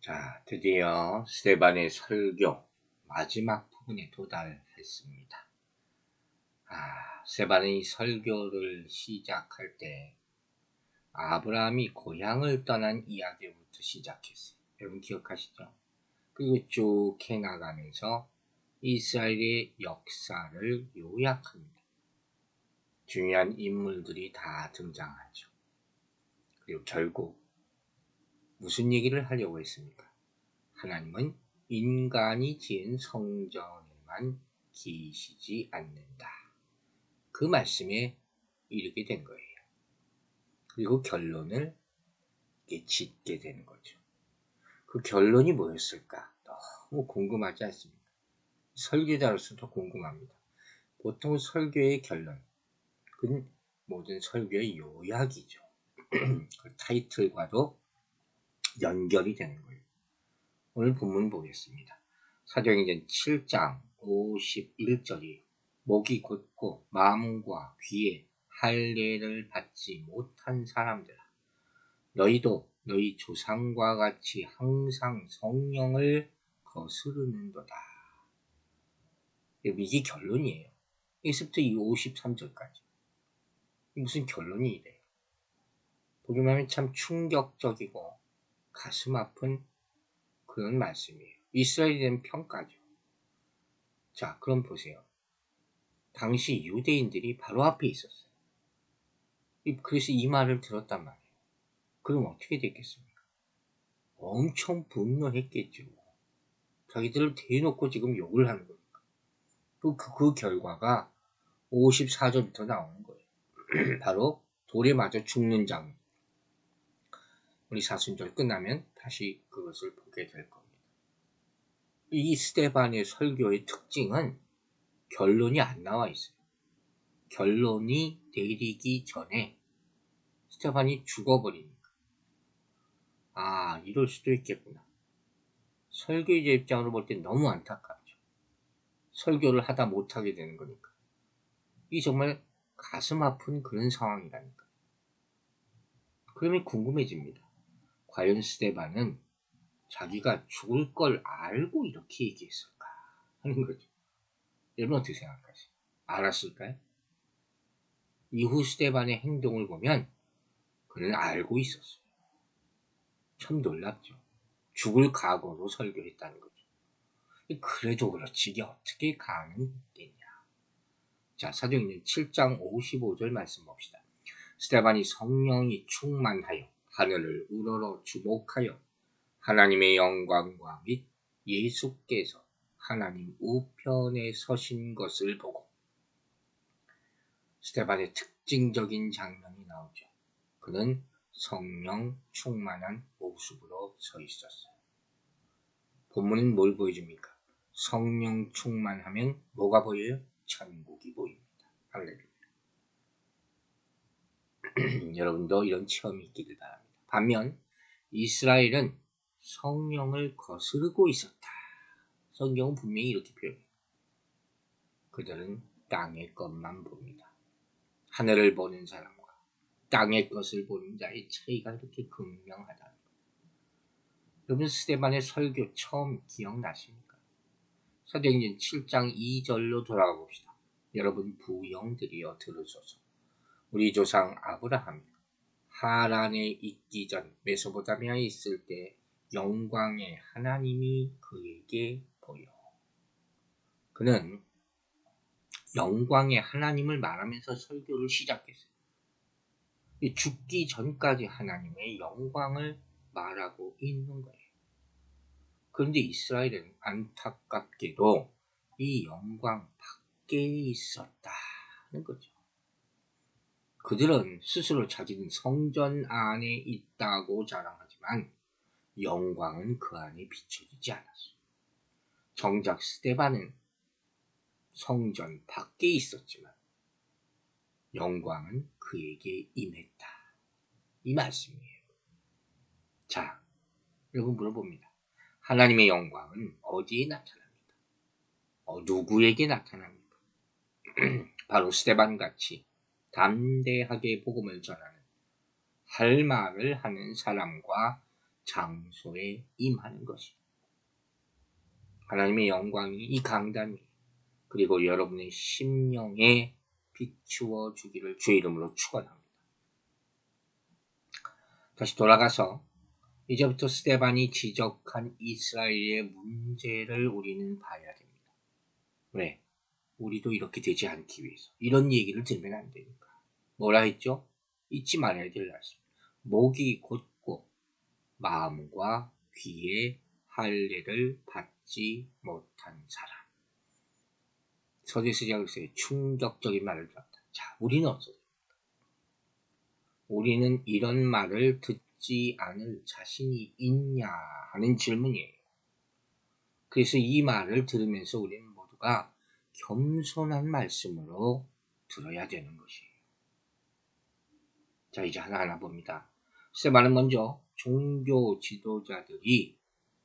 자, 드디어 스데반의 설교 마지막 부분에 도달했습니다. 스데반의 설교를 시작할 때 아브라함이 고향을 떠난 이야기부터 시작했어요. 여러분 기억하시죠? 그리고 쭉 해나가면서 이스라엘의 역사를 요약합니다. 중요한 인물들이 다 등장하죠. 그리고 결국 무슨 얘기를 하려고 했습니까? 하나님은 인간이 지은 성전에만 계시지 않는다. 그 말씀에 이르게 된 거예요. 그리고 결론을 짓게 되는 거죠. 그 결론이 뭐였을까? 너무 궁금하지 않습니까? 설교자로서도 궁금합니다. 보통 설교의 결론, 그건 모든 설교의 요약이죠. 그 타이틀과도 연결이 되는 거예요. 오늘 본문 보겠습니다. 사도행전 7장 51절이 목이 곧고 마음과 귀에 할례를 받지 못한 사람들아, 너희도 너희 조상과 같이 항상 성령을 거스르는도다. 이게 결론이에요. 1절부터 53절까지. 무슨 결론이 이래요. 보기만 하면 참 충격적이고 가슴 아픈 그런 말씀이에요. 이스라엘에 대한 평가죠. 자, 그럼 보세요. 당시 유대인들이 바로 앞에 있었어요. 그래서 이 말을 들었단 말이에요. 그럼 어떻게 됐겠습니까? 엄청 분노했겠죠. 자기들을 대놓고 지금 욕을 하는 거니까. 그 결과가 54절부터 나오는 거예요. 바로 돌에 맞아 죽는 장면. 우리 사순절 끝나면 다시 그것을 보게 될 겁니다. 이 스데반의 설교의 특징은 결론이 안 나와 있어요. 결론이 내리기 전에 스데반이 죽어버리니까. 이럴 수도 있겠구나. 설교자 입장으로 볼 때 너무 안타깝죠. 설교를 하다 못하게 되는 거니까. 이게 정말 가슴 아픈 그런 상황이라니까. 그러면 궁금해집니다. 과연 스데반은 자기가 죽을 걸 알고 이렇게 얘기했을까 하는 거죠. 여러분 어떻게 생각하세요? 알았을까요? 이후 스데반의 행동을 보면 그는 알고 있었어요. 참 놀랍죠. 죽을 각오로 설교했다는 거죠. 그래도 그렇지 이게 어떻게 가능했겠냐. 자, 사도행전 7장 55절 말씀 봅시다. 스데반이 성령이 충만하여 하늘을 우러러 주목하여 하나님의 영광과 및 예수께서 하나님 우편에 서신 것을 보고, 스데반의 특징적인 장면이 나오죠. 그는 성령 충만한 모습으로 서 있었어요. 본문은 뭘 보여줍니까? 성령 충만하면 뭐가 보여요? 천국이 보입니다. 할렐루야. 여러분도 이런 체험이 있기를 바랍니다. 반면 이스라엘은 성령을 거스르고 있었다. 성경은 분명히 이렇게 표현해요. 그들은 땅의 것만 봅니다. 하늘을 보는 사람과 땅의 것을 보는 자의 차이가 이렇게 극명하다는 거예요. 여러분 스데반의 설교 처음 기억나십니까? 사도행전 7장 2절로 돌아가 봅시다. 여러분 부영들이여 들으소서. 우리 조상 아브라함이 하란에 있기 전 메소포타미아에 있을 때 영광의 하나님이 그에게 보여. 그는 영광의 하나님을 말하면서 설교를 시작했어요. 죽기 전까지 하나님의 영광을 말하고 있는 거예요. 그런데 이스라엘은 안타깝게도 이 영광 밖에 있었다는 거죠. 그들은 스스로 자기는 성전 안에 있다고 자랑하지만 영광은 그 안에 비춰지지 않았어요. 정작 스데반은 성전 밖에 있었지만 영광은 그에게 임했다. 이 말씀이에요. 자, 여러분 물어봅니다. 하나님의 영광은 어디에 나타납니까? 누구에게 나타납니까? 바로 스데반같이 담대하게 복음을 전하는 할 말을 하는 사람과 장소에 임하는 것이 하나님의 영광이 이 강단 위에 그리고 여러분의 심령에 비추어 주기를 주의 이름으로 축원합니다. 다시 돌아가서 이제부터 스데반이 지적한 이스라엘의 문제를 우리는 봐야 됩니다. 왜? 우리도 이렇게 되지 않기 위해서. 이런 얘기를 들으면 안 되니까. 뭐라 했죠? 잊지 말아야 될 말씀. 목이 곧고 마음과 귀에 할례를 받지 못한 사람. 서대시작에서의 충격적인 말을 들었다. 자, 우리는 어떻습니까? 우리는 이런 말을 듣지 않을 자신이 있냐 하는 질문이에요. 그래서 이 말을 들으면서 우리는 모두가 겸손한 말씀으로 들어야 되는 것이에요. 자, 이제 하나하나 봅니다. 스데반은 먼저 종교 지도자들이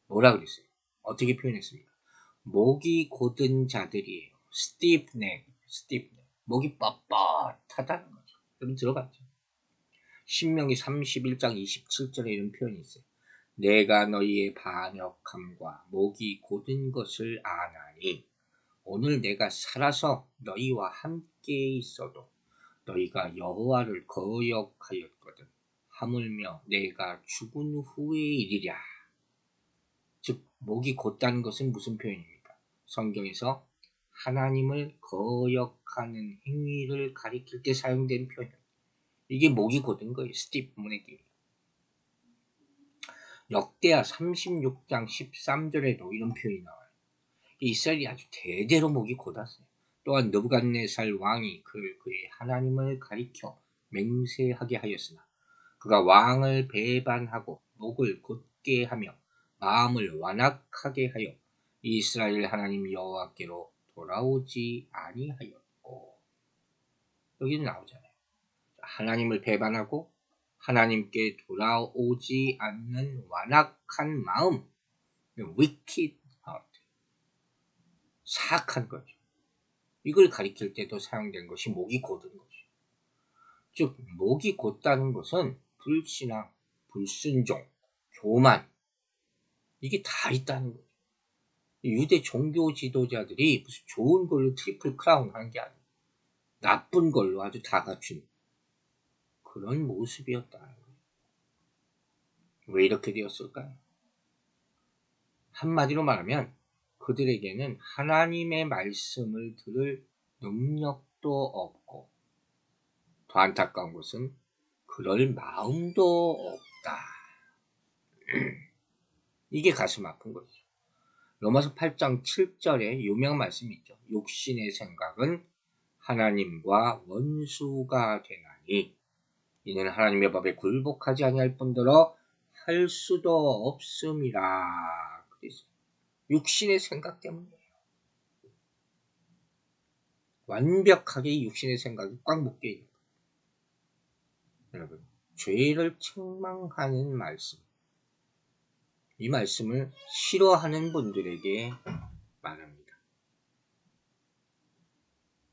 뭐라 그랬어요? 어떻게 표현했습니까? 목이 곧은 자들이에요. stiff neck. 목이 뻣뻣하다는 거죠. 여러분 들어봤죠? 신명기 31장 27절에 이런 표현이 있어요. 내가 너희의 반역함과 목이 곧은 것을 아나니 오늘 내가 살아서 너희와 함께 있어도 너희가 여호와를 거역하였거든. 하물며 내가 죽은 후의 일이랴. 즉 목이 곧다는 것은 무슨 표현입니까? 성경에서 하나님을 거역하는 행위를 가리킬 때 사용된 표현. 이게 목이 곧은 거예요. 스티프 문에게. 역대하 36장 13절에도 이런 표현이 나와요. 이스라엘이 아주 대대로 목이 곧았어요. 또한 느부갓네살 왕이 그의 하나님을 가리켜 맹세하게 하였으나 그가 왕을 배반하고 목을 곧게 하며 마음을 완악하게 하여 이스라엘 하나님 여호와께로 돌아오지 아니하였고. 여기는 나오잖아요. 하나님을 배반하고 하나님께 돌아오지 않는 완악한 마음, wicked heart, 사악한 거죠. 이걸 가리킬 때도 사용된 것이 목이 곧은 거죠. 즉 목이 곧다는 것은 불신앙, 불순종, 교만, 이게 다 있다는 거죠. 유대 종교 지도자들이 무슨 좋은 걸로 트리플 크라운 하는 게 아니에요. 나쁜 걸로 아주 다 갖춘 그런 모습이었다는 거예요. 왜 이렇게 되었을까요? 한마디로 말하면 그들에게는 하나님의 말씀을 들을 능력도 없고 더 안타까운 것은 그럴 마음도 없다. 이게 가슴 아픈 거죠. 로마서 8장 7절에 유명한 말씀이 있죠. 육신의 생각은 하나님과 원수가 되나니 이는 하나님의 법에 굴복하지 아니할 뿐더러 할 수도 없음이라. 그래서 육신의 생각 때문이에요. 완벽하게 육신의 생각이 꽉 묶여 있는 거예요. 여러분, 죄를 책망하는 말씀, 이 말씀을 싫어하는 분들에게 말합니다.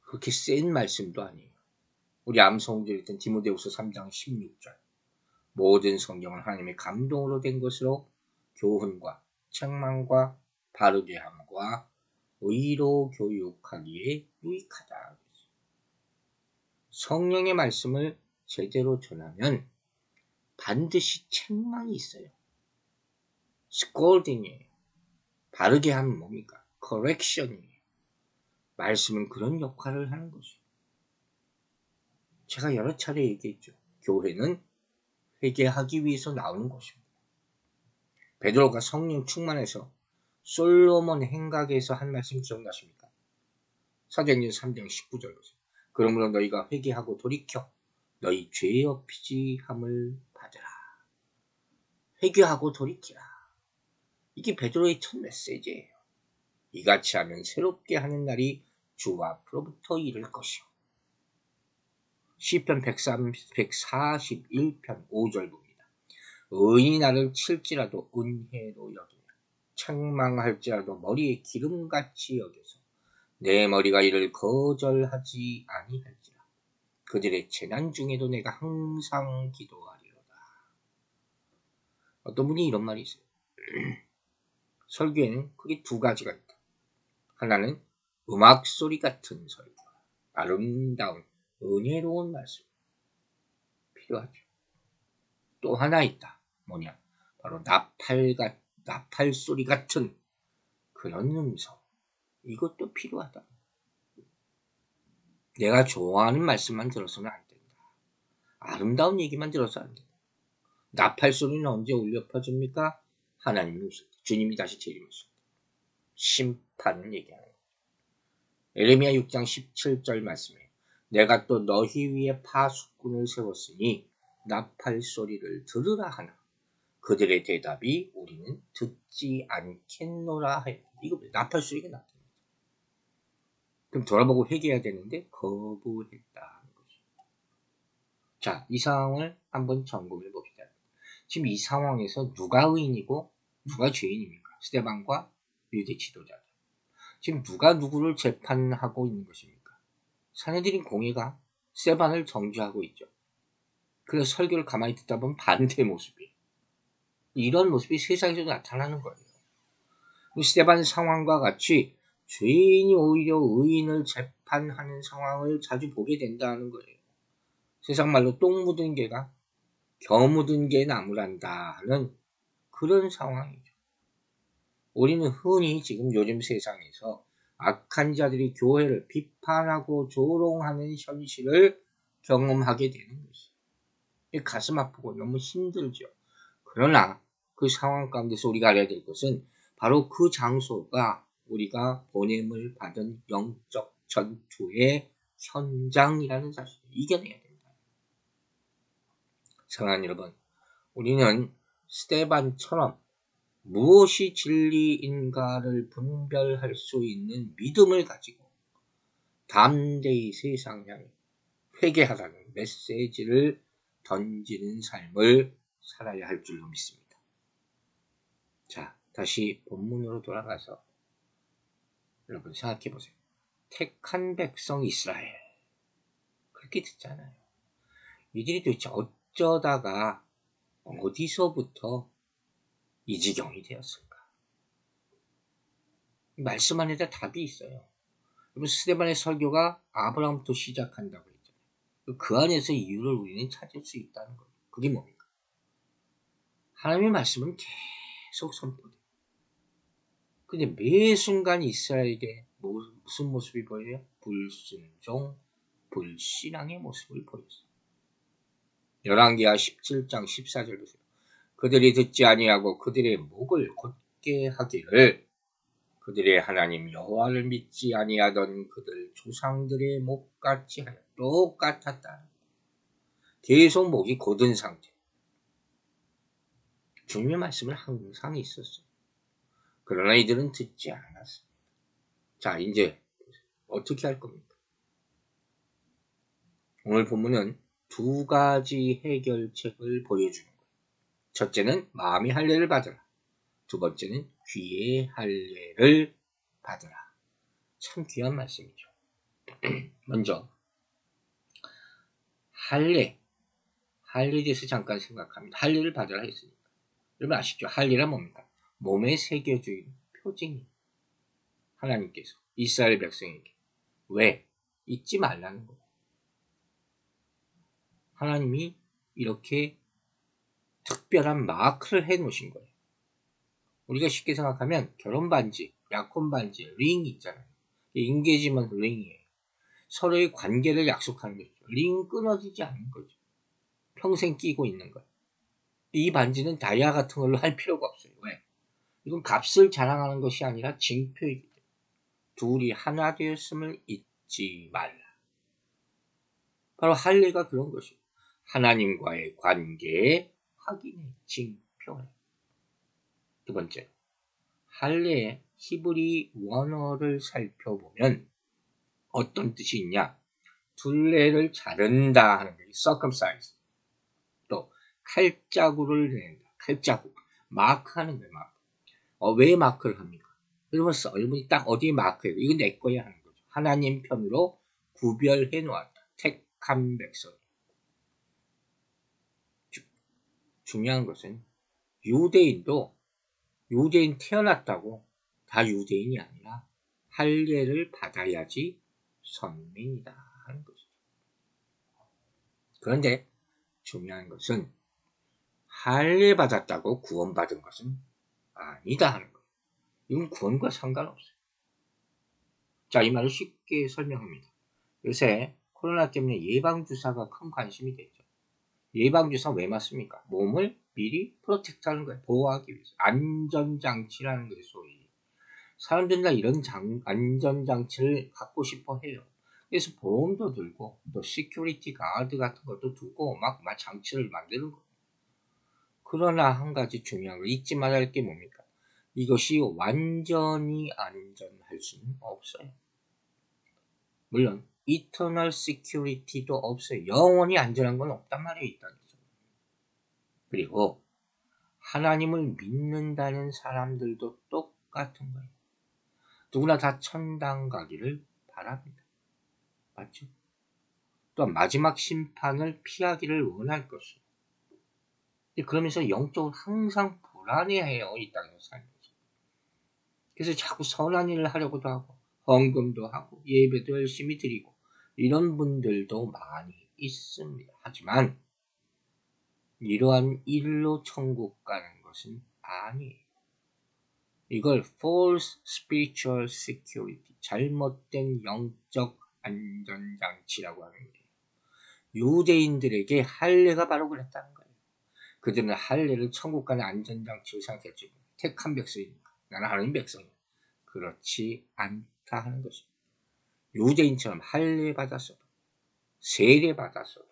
그렇게 센 말씀도 아니에요. 우리 암송들 읽던 디모데후서 3장 16절. 모든 성경은 하나님의 감동으로 된 것으로 교훈과 책망과 바르게 함과 의로 교육하기에 유익하다. 성령의 말씀을 제대로 전하면 반드시 책망이 있어요. scolding이에요. 바르게 하면 뭡니까? correction이에요. 말씀은 그런 역할을 하는 거죠. 제가 여러 차례 얘기했죠. 교회는 회개하기 위해서 나오는 것입니다. 베드로가 성령 충만해서 솔로몬 행각에서 한 말씀 기억나십니까? 사도행전 3장 19절 보세요. 그러므로 너희가 회개하고 돌이켜 너희 죄 없이함을 받으라. 회개하고 돌이키라. 이게 베드로의 첫 메시지예요. 이같이 하면 새롭게 하는 날이 주 앞으로부터 이를 것이요. 시편 141편 5절 봅니다. 의인이 나를 칠지라도 은혜로 여기며 책망할지라도 머리에 기름같이 여겨서 내 머리가 이를 거절하지 아니할지라. 그들의 재난 중에도 내가 항상 기도하리로다. 어떤 분이 이런 말이 있어요. 설교에는 크게 두 가지가 있다. 하나는 음악 소리 같은 설교, 아름다운 은혜로운 말씀 필요하죠. 또 하나 있다. 뭐냐? 바로 나팔 소리 같은 그런 음성. 이것도 필요하다. 내가 좋아하는 말씀만 들어서는 안 된다. 아름다운 얘기만 들어서 안 된다. 나팔 소리는 언제 울려 퍼집니까? 하나님이 오실 때. 주님이 다시 재림하실 때. 심판을 얘기하는 거예요. 에레미야 6장 17절 말씀이에요. 내가 또 너희 위에 파수꾼을 세웠으니 나팔 소리를 들으라 하나. 그들의 대답이 우리는 듣지 않겠노라 하였다. 이거 나팔 소리가 났다. 그럼 돌아보고 회개해야 되는데 거부했다. 자, 이 상황을 한번 점검해 봅시다. 지금 이 상황에서 누가 의인이고 누가 죄인입니까? 스데반과 유대 지도자들. 지금 누가 누구를 재판하고 있는 것입니까? 사내들인 공회가 스데반을 정죄하고 있죠. 그래서 설교를 가만히 듣다 보면 반대 모습이에요. 이런 모습이 세상에서 나타나는 거예요. 스데반 상황과 같이 죄인이 오히려 의인을 재판하는 상황을 자주 보게 된다는 거예요. 세상 말로 똥 묻은 개가 겨 묻은 개 나무란다 하는 그런 상황이죠. 우리는 흔히 지금 요즘 세상에서 악한 자들이 교회를 비판하고 조롱하는 현실을 경험하게 되는 것이에요. 가슴 아프고 너무 힘들죠. 그러나 그 상황 가운데서 우리가 알아야 될 것은 바로 그 장소가 우리가 보냄을 받은 영적 전투의 현장이라는 사실을 이겨내야 된다. 사랑하는 여러분, 우리는 스데반처럼 무엇이 진리인가를 분별할 수 있는 믿음을 가지고 담대히 세상 향해 회개하라는 메시지를 던지는 삶을 살아야 할 줄로 믿습니다. 자, 다시 본문으로 돌아가서 여러분 생각해 보세요. 택한 백성 이스라엘. 그렇게 듣잖아요. 이들이 도대체 어쩌다가 어디서부터 이 지경이 되었을까? 말씀 안에다 답이 있어요. 여러분 스데반의 설교가 아브라함부터 시작한다고 했잖아요. 그 안에서 이유를 우리는 찾을 수 있다는 거예요. 그게 뭡니까? 하나님의 말씀은 계속 선포돼요. 근데 매 순간 이스라엘에게 무슨 모습이 보여요? 불순종, 불신앙의 모습을 보였어요. 열왕기하 17장 14절 보세요. 그들이 듣지 아니하고 그들의 목을 곧게 하기를 그들의 하나님 여호와를 믿지 아니하던 그들 조상들의 목같이 하여 똑같았다. 계속 목이 곧은 상태. 주님의 말씀은 항상 있었어요. 그러나 이들은 듣지 않았어요. 자, 이제 어떻게 할 겁니까? 오늘 본문은 두 가지 해결책을 보여주는 거예요. 첫째는 마음의 할례를 받으라. 두 번째는 귀의 할례를 받으라. 참 귀한 말씀이죠. 먼저 할례에 대해서 잠깐 생각합니다. 할례를 받으라 했으니까. 여러분 아시죠? 할례란 뭡니까? 몸에 새겨진 표징이 하나님께서 이스라엘 백성에게 왜? 잊지 말라는 거예요. 하나님이 이렇게 특별한 마크를 해놓으신 거예요. 우리가 쉽게 생각하면 결혼반지, 약혼반지, 링이 있잖아요. 인게지먼트 링이에요. 서로의 관계를 약속하는 거죠. 링 끊어지지 않는 거죠. 평생 끼고 있는 거예요. 이 반지는 다이아 같은 걸로 할 필요가 없어요. 왜? 이건 값을 자랑하는 것이 아니라 징표이기 때문에 둘이 하나 되었음을 잊지 말라. 바로 할례가 그런 것이에요. 하나님과의 관계의 확인의 징표예요. 두 번째, 할례의 히브리 원어를 살펴보면 어떤 뜻이 있냐? 둘레를 자른다 하는 게 circumcise. 또 칼자국을 낸다. 칼자국. 마크하는 거예요. 마크. 왜 마크를 합니까? 여러분이 딱 어디에 마크해요? 이건 내 거야 하는 거죠. 하나님 편으로 구별해 놓았다. 택한 백성. 중요한 것은 유대인도 유대인 태어났다고 다 유대인이 아니라 할례를 받아야지 선민이다 하는 거죠. 그런데 중요한 것은 할례 받았다고 구원받은 것은 아니다 하는 거예요. 이건 구원과 상관없어요. 자, 이 말을 쉽게 설명합니다. 요새 코로나 때문에 예방주사가 큰 관심이 됐죠. 예방주사 왜 맞습니까? 몸을 미리 프로텍트하는 거예요. 보호하기 위해서. 안전장치라는 거예요, 소위. 사람들은 다 이런 안전장치를 갖고 싶어 해요. 그래서 보험도 들고 또 시큐리티 가드 같은 것도 두고 막 장치를 만드는 거예요. 그러나 한 가지 중요한 거 잊지 말아야 할 게 뭡니까? 이것이 완전히 안전할 수는 없어요. 물론 이터널 시큐리티도 없어요. 영원히 안전한 건 없단 말이에요. 일단. 그리고 하나님을 믿는다는 사람들도 똑같은 거예요. 누구나 다 천당 가기를 바랍니다. 맞죠? 또 마지막 심판을 피하기를 원할 것이에요. 그러면서 영적으로 항상 불안해해요. 이 땅에서 살면서. 그래서 자꾸 선한 일을 하려고도 하고 헌금도 하고 예배도 열심히 드리고 이런 분들도 많이 있습니다. 하지만 이러한 일로 천국 가는 것은 아니에요. 이걸 false spiritual security, 잘못된 영적 안전장치라고 하는 거예요. 유대인들에게 할례가 바로 그랬다는 거예요. 그들은 할례를 천국 가는 안전장치로 생각했지. 택한 백성이니까. 나는 하나님 백성이야. 그렇지 않다 하는 것입니다. 유대인처럼 할례 받았어도 세례 받았어도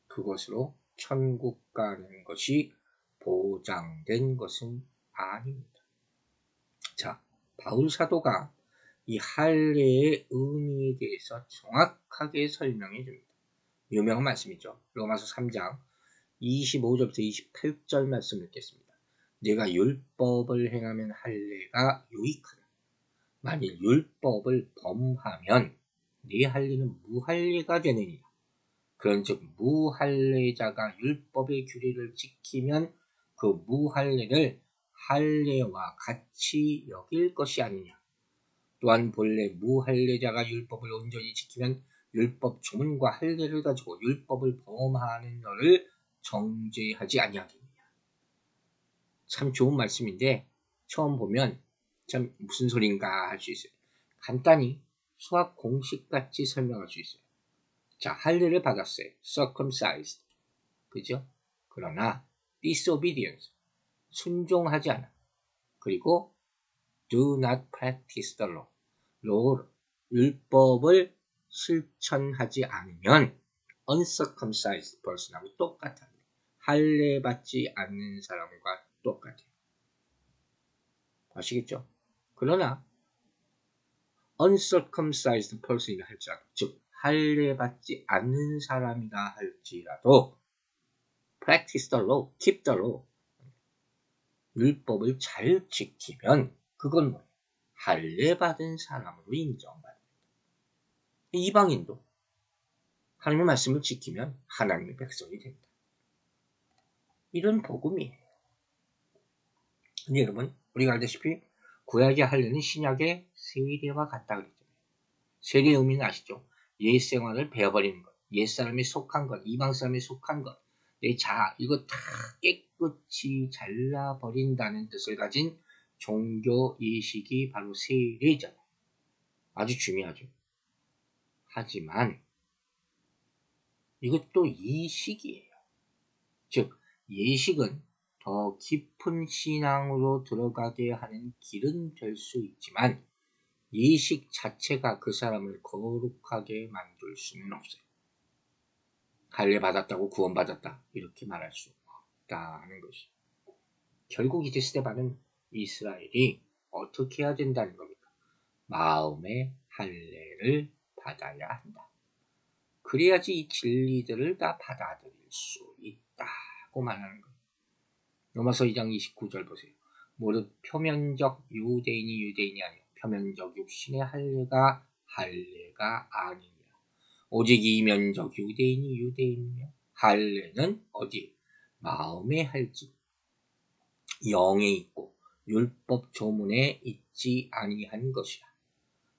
그것으로 천국 가는 것이 보장된 것은 아닙니다. 자, 바울 사도가 이 할례의 의미에 대해서 정확하게 설명해 줍니다. 유명한 말씀이죠. 로마서 3장 25절부터 28절 말씀 읽겠습니다. 내가 율법을 행하면 할례가 유익하다. 만일 율법을 범하면 네 할례는 무할례가 되느니라. 그런즉 무할례자가 율법의 규례를 지키면 그 무할례를 할례와 같이 여길 것이 아니냐. 또한 본래 무할례자가 율법을 온전히 지키면 율법 조문과 할례를 가지고 율법을 범하는 너를 정죄하지 아니하겠느냐. 참 좋은 말씀인데 처음 보면 참 무슨 소린가 할 수 있어요. 간단히 수학 공식같이 설명할 수 있어요. 자, 할례를 받았어요. circumcised. 그죠? 그러나 disobedience. 순종하지 않아. 그리고 do not practice the law. 율법을 실천하지 않으면 uncircumcised person하고 똑같아요. 할례 받지 않는 사람과 똑같아요. 아시겠죠? 그러나 uncircumcised person이라 할지라도, 즉 할례 받지 않는 사람이라 할지라도 practice the law, keep the law. 율법을 잘 지키면 그건 뭐예요? 할례 받은 사람으로 인정받습니다. 이방인도 하나님의 말씀을 지키면 하나님의 백성이 됩니다. 이런 복음이에요. 근데 여러분, 우리가 알다시피 구약의 할례는 신약의 세례와 같다 그랬잖아요. 세례의 의미는 아시죠? 옛 생활을 베어버리는 것, 옛 사람이 속한 것, 이방 사람이 속한 것, 내 자아, 이거 다 깨끗이 잘라버린다는 뜻을 가진 종교 예식이 바로 세례잖아요. 아주 중요하죠. 하지만 이것도 이식이에요. 즉 예식은 더 깊은 신앙으로 들어가게 하는 길은 될 수 있지만 예식 자체가 그 사람을 거룩하게 만들 수는 없어요. 할례 받았다고 구원받았다 이렇게 말할 수 없다는 것이. 결국 이제 스데반은 이스라엘이 어떻게 해야 된다는 겁니까? 마음의 할례를 받아야 한다. 그래야지 이 진리들을 다 받아들일 수 있다고 말하는 거예요. 로마서 2장 29절 보세요. 무릇 표면적 유대인이 아니요 표면적 육신의 할례가 아니니라. 오직 이면적 유대인이며 할례는 어디? 마음에 할지. 영에 있고 율법 조문에 있지 아니한 것이라.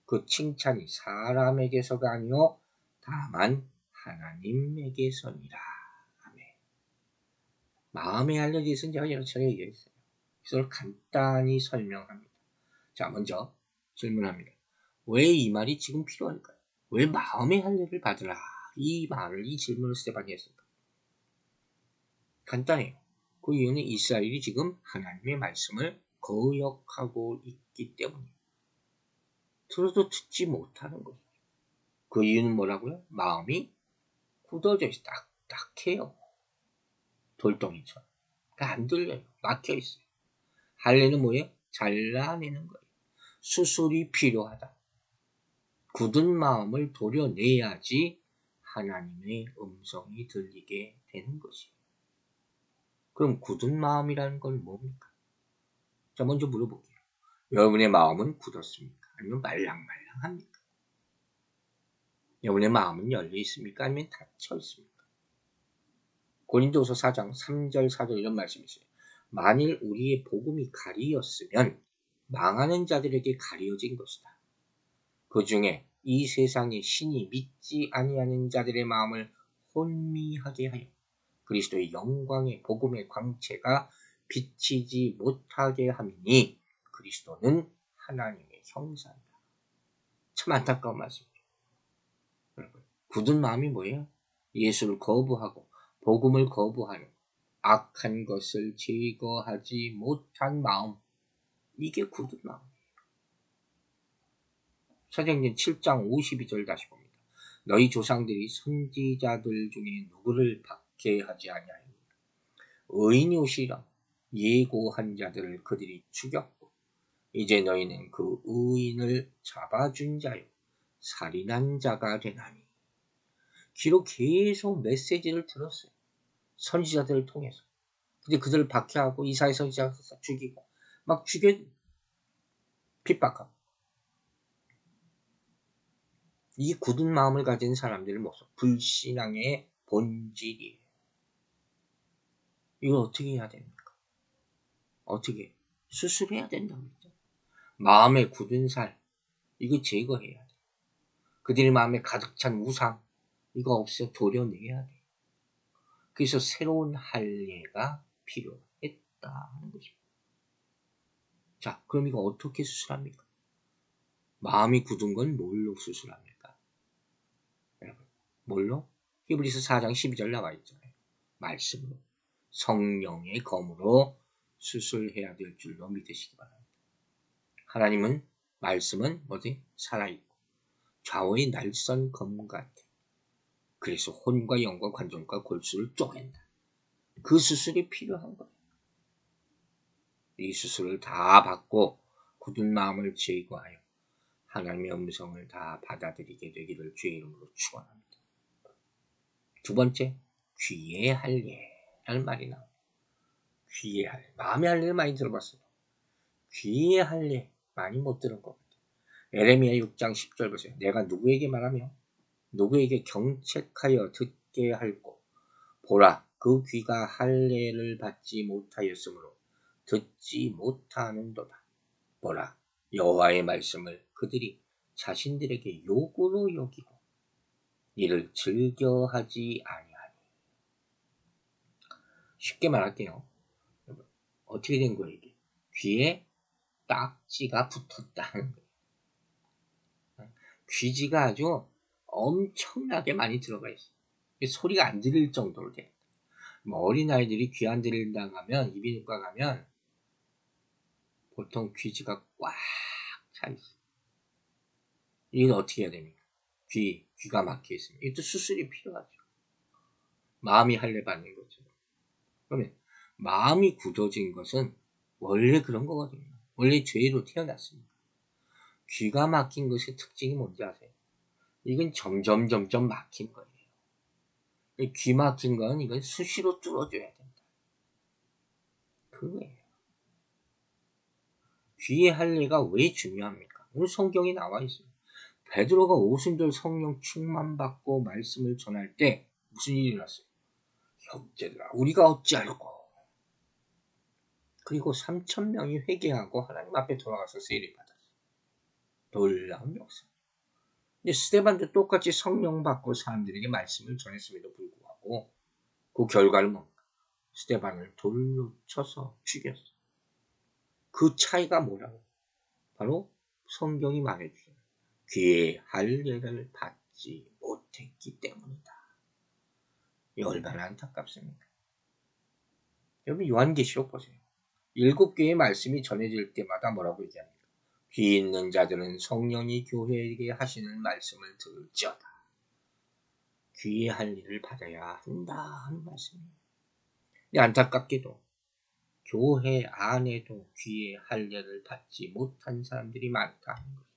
그 칭찬이 사람에게서가 아니요 다만 하나님에게서니라. 아멘. 마음의 할례에 대해서는 제가 여러 차례 얘기했어요. 그래서 간단히 설명합니다. 자, 먼저 질문합니다. 왜 이 말이 지금 필요할까요? 왜 마음의 할례를 받으라? 이 질문을 스테반이 했을까? 간단해요. 그 이유는 이스라엘이 지금 하나님의 말씀을 거역하고 있기 때문이에요. 들어도 듣지 못하는 거예요. 그 이유는 뭐라고요? 마음이 굳어져 있어. 딱딱해요. 돌덩이처럼. 그러니까 안 들려요. 막혀 있어요. 할례는 뭐예요? 잘라내는 거예요. 수술이 필요하다. 굳은 마음을 도려내야지 하나님의 음성이 들리게 되는 것이에요. 그럼 굳은 마음이라는 건 뭡니까? 자, 먼저 물어볼게요. 여러분의 마음은 굳었습니까? 아니면 말랑말랑합니까? 여러분의 마음은 열려 있습니까? 아니면 닫혀 있습니까? 고린도서 4장 3절 4절 이런 말씀이 있어요. 만일 우리의 복음이 가리였으면 망하는 자들에게 가리어진 것이다. 그 중에 이 세상의 신이 믿지 아니하는 자들의 마음을 혼미하게 하여 그리스도의 영광의 복음의 광채가 비치지 못하게 함이니 그리스도는 하나님의 형상이다. 참 안타까운 말씀이죠. 굳은 마음이 뭐예요? 예수를 거부하고 복음을 거부하는 악한 것을 제거하지 못한 마음. 이게 굳은 마음이에요. 사도행전 7장 52절 다시 봅니다. 너희 조상들이 선지자들 중에 누구를 박해하지 아니하였느냐. 의인이 오시라 예고한 자들을 그들이 죽였고 이제 너희는 그 의인을 잡아준 자요 살인한 자가 되나니. 기록 계속 메시지를 들었어요. 선지자들을 통해서. 근데 그들을 박해하고 이사야 선지자를 죽이고 막 죽여 핍박하고. 이 굳은 마음을 가진 사람들의 모습, 불신앙의 본질이에요. 이걸 어떻게 해야 됩니까? 어떻게? 수술해야 된다고 했죠. 마음의 굳은 살, 이거 제거해야 돼요. 그들의 마음에 가득 찬 우상, 이거 없애 도려내야 돼요. 그래서 새로운 할례가 필요했다 하는 것입니다. 자, 그럼 이거 어떻게 수술합니까? 마음이 굳은 건 뭘로 수술합니까? 여러분, 뭘로? 히브리서 4장 12절 나와 있잖아요. 말씀으로. 성령의 검으로 수술해야 될 줄로 믿으시기 바랍니다. 하나님은 말씀은 뭐지? 살아있고 좌우의 날선 검 같아. 그래서 혼과 영과 관절과 골수를 쪼갠다. 그 수술이 필요한 거예요. 이 수술을 다 받고 굳은 마음을 제거하여 하나님의 음성을 다 받아들이게 되기를 주의 이름으로 축원합니다. 두 번째, 귀의 할례라는 말이 나옵니다. 귀의 할례. 마음의 할례를 많이 들어봤어요. 귀의 할례 많이 못 들은 것 같아요. 에레미야 6장 10절 보세요. 내가 누구에게 말하며 누구에게 경책하여 듣게 할꼬. 보라, 그 귀가 할례를 받지 못하였으므로 듣지 못하는도다. 보라, 여호와의 말씀을 그들이 자신들에게 요구로 여기고 이를 즐겨하지 아니하니. 쉽게 말할게요. 어떻게 된 거예요 이게? 귀에 딱지가 붙었다는 거예요. 귀지가 아주 엄청나게 많이 들어가 있어요. 소리가 안 들릴 정도로 돼. 뭐 어린아이들이 귀 안 들린다고 하면 이비인후과 가면 보통 귀지가 꽉 차 있어요. 이건 어떻게 해야 됩니까? 귀가 막혀 있으면 이것도 수술이 필요하죠. 마음이 할례 받는 거죠. 그러면 마음이 굳어진 것은 원래 그런 거거든요. 원래 죄로 태어났습니다. 귀가 막힌 것의 특징이 뭔지 아세요? 이건 점점 막힌 거예요. 귀 막힌 건 이건 수시로 뚫어줘야 된다. 그거예요. 귀의 할례가 왜 중요합니까? 오늘 성경에 나와 있어요. 베드로가 오순절 성령 충만받고 말씀을 전할 때 무슨 일이 일어났어요? 형제들아, 우리가 어찌하려고? 그리고 3,000명이 회개하고 하나님 앞에 돌아가서 세례 받았어요. 놀라운 역사. 근데 스데반도 똑같이 성령 받고 사람들에게 말씀을 전했음에도 불구하고 그 결과는 뭔가? 스데반을 돌로 쳐서 죽였어요. 그 차이가 뭐라고? 바로 성경이 말해주죠. 귀의 할례를 받지 못했기 때문이다. 이 얼마나 안타깝습니까? 여러분 요한계시록 보세요. 7개의 말씀이 전해질 때마다 뭐라고 얘기합니까? 귀 있는 자들은 성령이 교회에게 하시는 말씀을 들을지어다. 귀의 할례를 받아야 한다 하는 말씀이에요. 안타깝게도 교회 안에도 귀의 할례를 받지 못한 사람들이 많다 하는 거죠.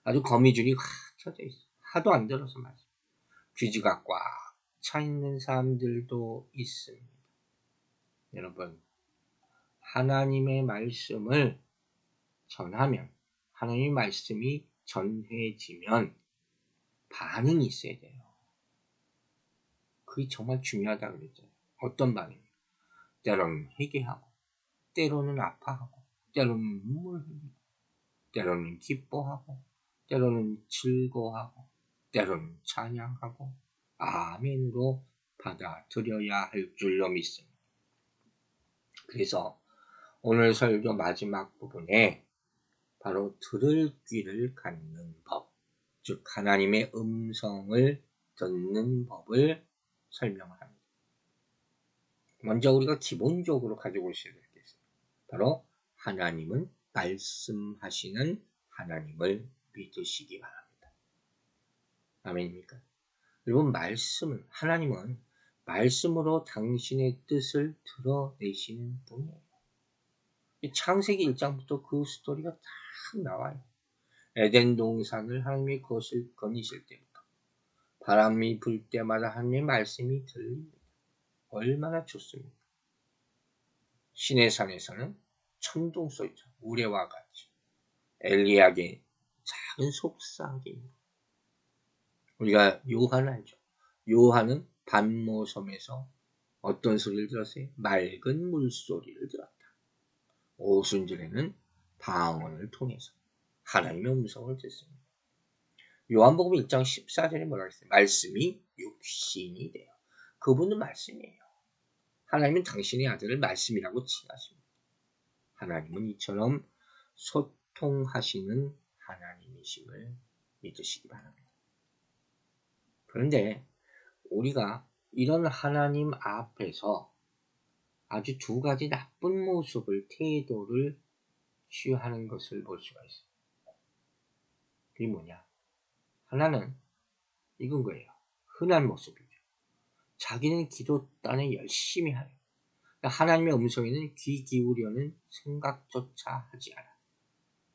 아주 거미줄이 확 켜져 있어. 하도 안 들어서 말이죠. 귀지가 꽉 차 있는 사람들도 있습니다. 여러분, 하나님의 말씀을 전하면, 하나님의 말씀이 전해지면 반응이 있어야 돼요. 그게 정말 중요하다고 그랬잖아요. 어떤 반응이에요? 때로는 회개하고, 때로는 아파하고, 때로는 눈물 흘리고, 때로는 기뻐하고, 때로는 즐거워하고, 때로는 찬양하고, 아멘으로 받아들여야 할 줄로 믿습니다. 그래서 오늘 설교 마지막 부분에 바로 들을 귀를 갖는 법, 즉 하나님의 음성을 듣는 법을 설명을 합니다. 먼저 우리가 기본적으로 가지고 있어야 될 게 있어요. 바로 하나님은 말씀하시는 하나님을 믿으시기 바랍니다. 아멘입니까? 여러분, 하나님은 말씀으로 당신의 뜻을 드러내시는 분이에요. 창세기 1장부터 그 스토리가 딱 나와요. 에덴 동산을 하나님이 그것을 거니실 때부터 바람이 불 때마다 하나님의 말씀이 들립니다. 얼마나 좋습니까? 시내산에서는 천둥 소리죠. 우레와 같이 엘리야의 작은 속삭임. 우리가 요한 알죠? 요한은 반모섬에서 어떤 소리를 들었어요? 맑은 물소리를 들었다. 오순절에는 방언을 통해서 하나님의 음성을 듣습니다. 요한복음 1장 14절에 뭐라고 했어요? 말씀이 육신이 돼요. 그분은 말씀이에요. 하나님은 당신의 아들을 말씀이라고 칭하십니다. 하나님은 이처럼 소통하시는 하나님이심을 믿으시기 바랍니다. 그런데 우리가 이런 하나님 앞에서 아주 두 가지 나쁜 모습을, 태도를 취하는 것을 볼 수가 있어요. 그게 뭐냐? 하나는 이건 거예요. 흔한 모습이죠. 자기는 기도 딴에 열심히 하요. 하나님의 음성에는 귀 기울여는 생각조차 하지 않아.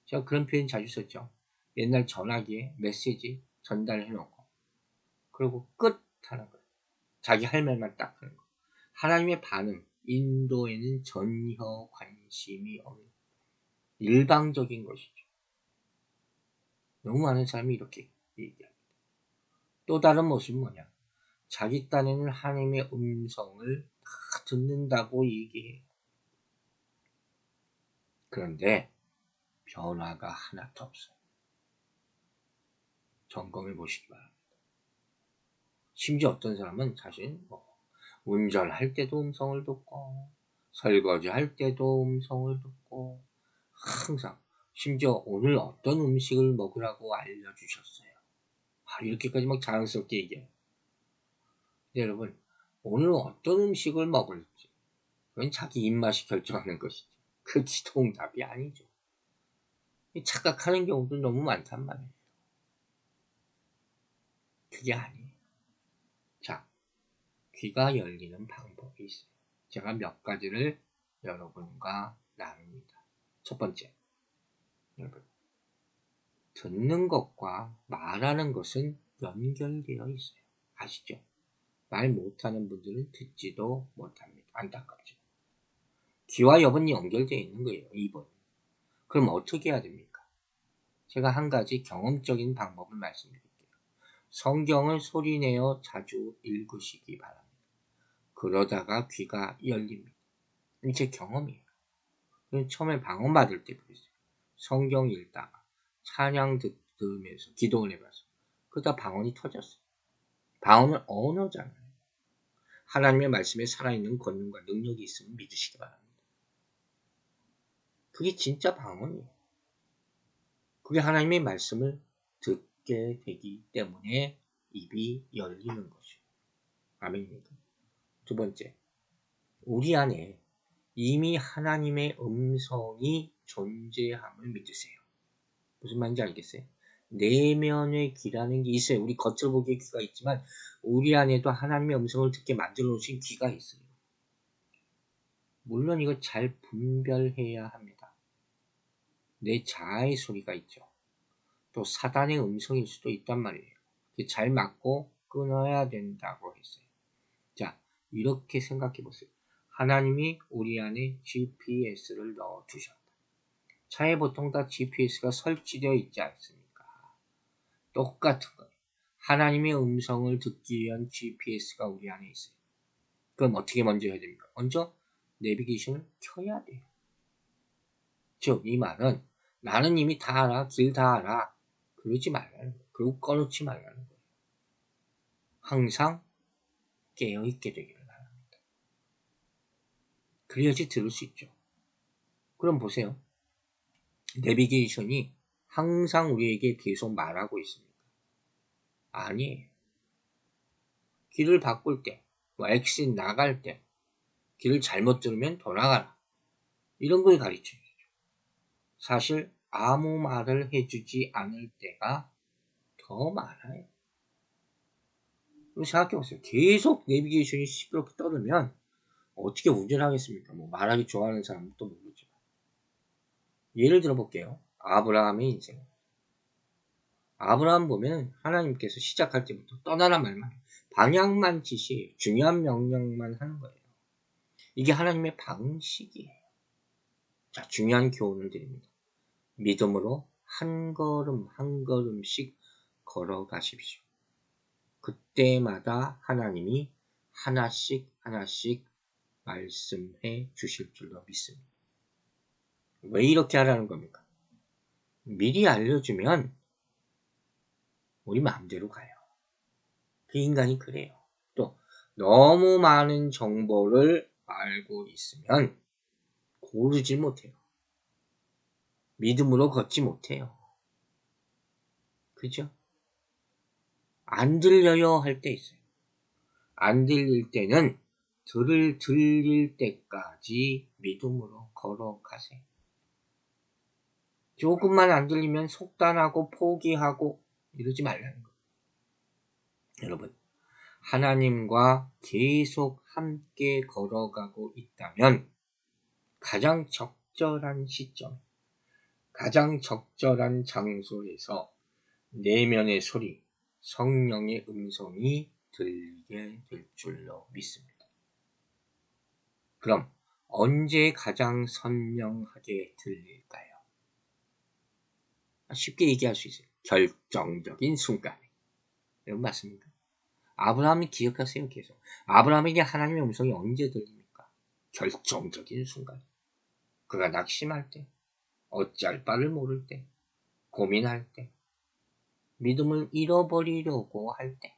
제가 그런 표현 자주 썼죠. 옛날 전화기에 메시지 전달해놓고 그리고 끝 하는 거예요. 자기 할 말만 딱 하는 거예요. 하나님의 반응, 인도에는 전혀 관심이 없는 일방적인 것이죠. 너무 많은 사람이 이렇게 얘기합니다. 또 다른 모습은 뭐냐? 자기 딴에는 하나님의 음성을 다 듣는다고 얘기해요. 그런데 변화가 하나도 없어요. 점검해 보시기 바랍니다. 심지어 어떤 사람은 사실 운전할 때도 음성을 듣고 설거지할 때도 음성을 듣고 항상 심지어 오늘 어떤 음식을 먹으라고 알려주셨어요. 이렇게까지 막 자랑스럽게 얘기해요. 여러분, 오늘 어떤 음식을 먹을지 그건 자기 입맛이 결정하는 것이지 그 지통답이 아니죠. 착각하는 경우도 너무 많단 말이에요. 그게 아니에요. 자, 귀가 열리는 방법이 있어요. 제가 몇 가지를 여러분과 나눕니다. 첫 번째, 여러분, 듣는 것과 말하는 것은 연결되어 있어요. 아시죠? 말 못하는 분들은 듣지도 못합니다. 안타깝죠. 귀와 엽은 연결되어 있는 거예요. 2번. 그럼 어떻게 해야 됩니까? 제가 한 가지 경험적인 방법을 말씀드릴게요. 성경을 소리내어 자주 읽으시기 바랍니다. 그러다가 귀가 열립니다. 제 경험이에요. 처음에 방언받을 때 그랬어요. 성경 읽다가 찬양 들으면서 기도를 해봐서 그러다 방언이 터졌어요. 방언은 언어잖아요. 하나님의 말씀에 살아있는 권능과 능력이 있으면 믿으시기 바랍니다. 그게 진짜 방언이에요. 그게 하나님의 말씀을 듣게 되기 때문에 입이 열리는 것이에요. 아멘입니까? 두 번째, 우리 안에 이미 하나님의 음성이 존재함을 믿으세요. 무슨 말인지 알겠어요? 내면의 귀라는 게 있어요. 우리 겉으로 보기에 귀가 있지만 우리 안에도 하나님의 음성을 듣게 만들어 놓으신 귀가 있어요. 물론 이거 잘 분별해야 합니다. 내 자아의 소리가 있죠. 또 사단의 음성일 수도 있단 말이에요. 잘 맞고 끊어야 된다고 했어요. 자, 이렇게 생각해 보세요. 하나님이 우리 안에 GPS를 넣어 두셨다. 차에 보통 다 GPS가 설치되어 있지 않습니까? 똑같은 거예요. 하나님의 음성을 듣기 위한 GPS가 우리 안에 있어요. 그럼 어떻게 먼저 해야 됩니까? 먼저 내비게이션을 켜야 돼요. 즉, 이 말은 나는 이미 다 알아, 길 다 알아. 그러지 말라는 거예요. 그리고 꺼놓지 말라는 거예요. 항상 깨어있게 되기를 바랍니다. 그래야지 들을 수 있죠. 그럼 보세요. 내비게이션이 항상 우리에게 계속 말하고 있습니까? 아니에요. 길을 바꿀 때, 엑sit 나갈 때, 길을 잘못 들으면 돌아가라. 이런 걸 가르쳐요. 사실 아무 말을 해주지 않을 때가 더 많아요. 생각해보세요. 계속 내비게이션이 시끄럽게 떠들면 어떻게 운전하겠습니까? 뭐 말하기 좋아하는 사람도 모르지만. 예를 들어 볼게요. 아브라함의 인생. 아브라함 보면 하나님께서 시작할 때부터 떠나라 말만 해요. 방향만 지시, 중요한 명령만 하는 거예요. 이게 하나님의 방식이에요. 자, 중요한 교훈을 드립니다. 믿음으로 한 걸음 한 걸음씩 걸어가십시오. 그때마다 하나님이 하나씩 하나씩 말씀해 주실 줄로 믿습니다. 왜 이렇게 하라는 겁니까? 미리 알려주면 우리 마음대로 가요. 그 인간이 그래요. 또 너무 많은 정보를 알고 있으면 고르지 못해요. 믿음으로 걷지 못해요. 그죠? 안 들려요 할 때 있어요. 안 들릴 때는 들릴 때까지 믿음으로 걸어가세요. 조금만 안 들리면 속단하고 포기하고 이러지 말라는 거예요. 여러분, 하나님과 계속 함께 걸어가고 있다면 가장 적절한 시점, 가장 적절한 장소에서 내면의 소리, 성령의 음성이 들리게 될 줄로 믿습니다. 그럼 언제 가장 선명하게 들릴까요? 쉽게 얘기할 수 있어요. 결정적인 순간에. 여러분 맞습니까? 아브라함이 기억하세요. 계속. 아브라함에게 하나님의 음성이 언제 들립니까? 결정적인 순간. 그가 낙심할 때, 어찌할 바를 모를 때, 고민할 때, 믿음을 잃어버리려고 할 때,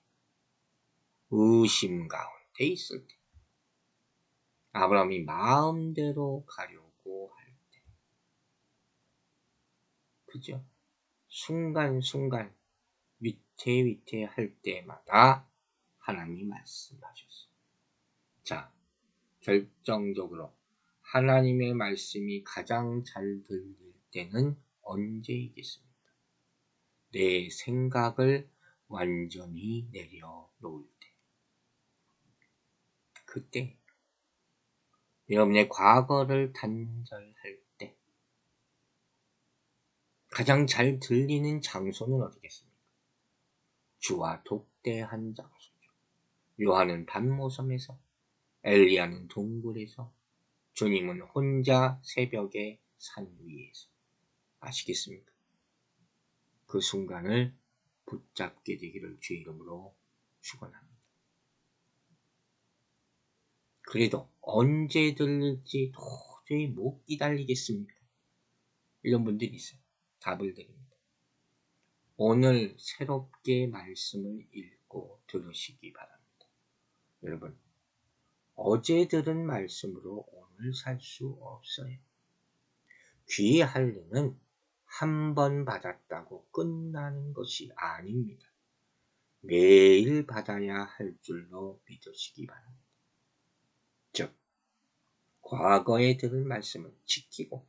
의심 가운데 있을 때, 아브라함이 마음대로 가려고 할 때, 그죠? 순간순간 위태위태 할 때마다 하나님이 말씀하셨어요. 자, 결정적으로 하나님의 말씀이 가장 잘 들릴 때는 언제이겠습니까? 내 생각을 완전히 내려놓을 때. 그때 여러분의 과거를 단절할 때 가장 잘 들리는 장소는 어디겠습니까? 주와 독대한 장소죠. 요한은 밤모섬에서, 엘리야는 동굴에서, 주님은 혼자 새벽에 산 위에서. 아시겠습니까? 그 순간을 붙잡게 되기를 주의 이름으로 축원합니다. 그래도 언제 들릴지 도저히 못 기다리겠습니다. 이런 분들이 있어요. 답을 드립니다. 오늘 새롭게 말씀을 읽고 들으시기 바랍니다. 여러분, 어제 들은 말씀으로 오늘 살 수 없어요. 귀의 할례는 한 번 받았다고 끝나는 것이 아닙니다. 매일 받아야 할 줄로 믿으시기 바랍니다. 즉, 과거에 들은 말씀을 지키고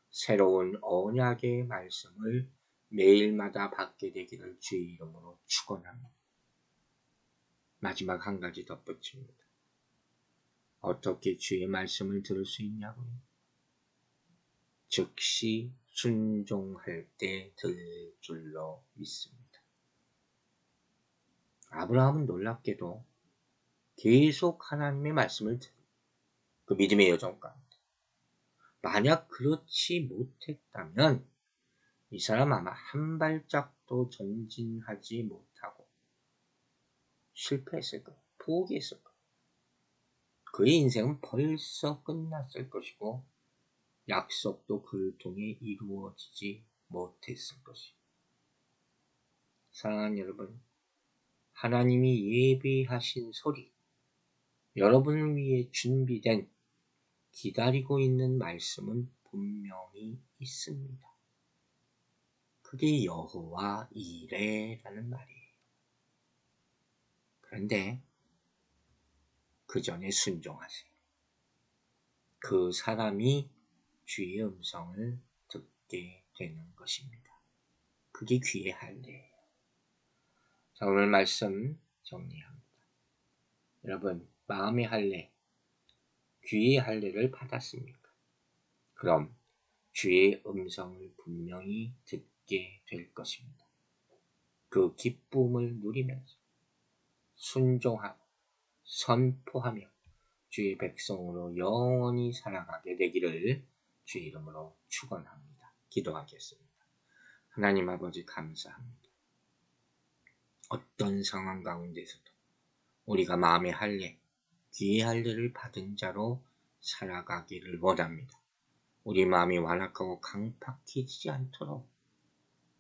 새로운 언약의 말씀을 매일마다 받게 되기를 주의 이름으로 축원합니다. 마지막 한 가지 덧붙입니다. 어떻게 주의 말씀을 들을 수 있냐고요? 즉시 순종할 때 들릴 줄로 믿습니다. 아브라함은 놀랍게도 계속 하나님의 말씀을 듣는 그 믿음의 여정 가운데, 만약 그렇지 못했다면 이 사람 아마 한 발짝도 전진하지 못하고 실패했을 거예요. 포기했을 거예요. 그의 인생은 벌써 끝났을 것이고 약속도 그를 통해 이루어지지 못했을 것이에요. 사랑하는 여러분, 하나님이 예비하신 소리, 여러분을 위해 준비된 기다리고 있는 말씀은 분명히 있습니다. 그게 여호와 이레라는 말이에요. 그런데 그 전에 순종하세요. 그 사람이 주의 음성을 듣게 되는 것입니다. 그게 귀의 할례예요. 자, 오늘 말씀 정리합니다. 여러분, 마음의 할례, 귀의 할례를 받았습니까? 그럼 주의 음성을 분명히 듣게 될 것입니다. 그 기쁨을 누리면서 순종하고 선포하며 주의 백성으로 영원히 살아가게 되기를 주의 이름으로 축원합니다. 기도하겠습니다. 하나님 아버지 감사합니다. 어떤 상황 가운데서도 우리가 마음의 할례, 귀의 할례를 받은 자로 살아가기를 원합니다. 우리 마음이 완악하고 강팍해지지 않도록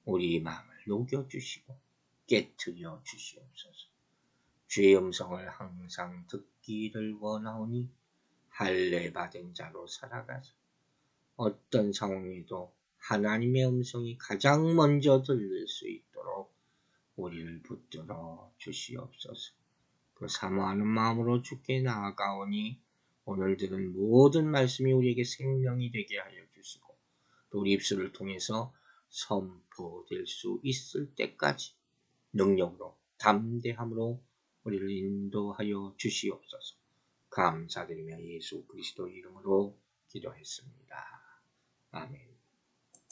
우리 마음을 녹여주시고 깨트려 주시옵소서. 주의 음성을 항상 듣기를 원하오니 할례 받은 자로 살아가서 어떤 상황에도 하나님의 음성이 가장 먼저 들릴 수 있도록 우리를 붙들어 주시옵소서. 그 사모하는 마음으로 주께 나아가오니 오늘 들은 모든 말씀이 우리에게 생명이 되게 하여 주시고 또 우리 입술을 통해서 선포될 수 있을 때까지 능력으로 담대함으로 우리를 인도하여 주시옵소서. 감사드리며 예수 그리스도 이름으로 기도했습니다. 아멘.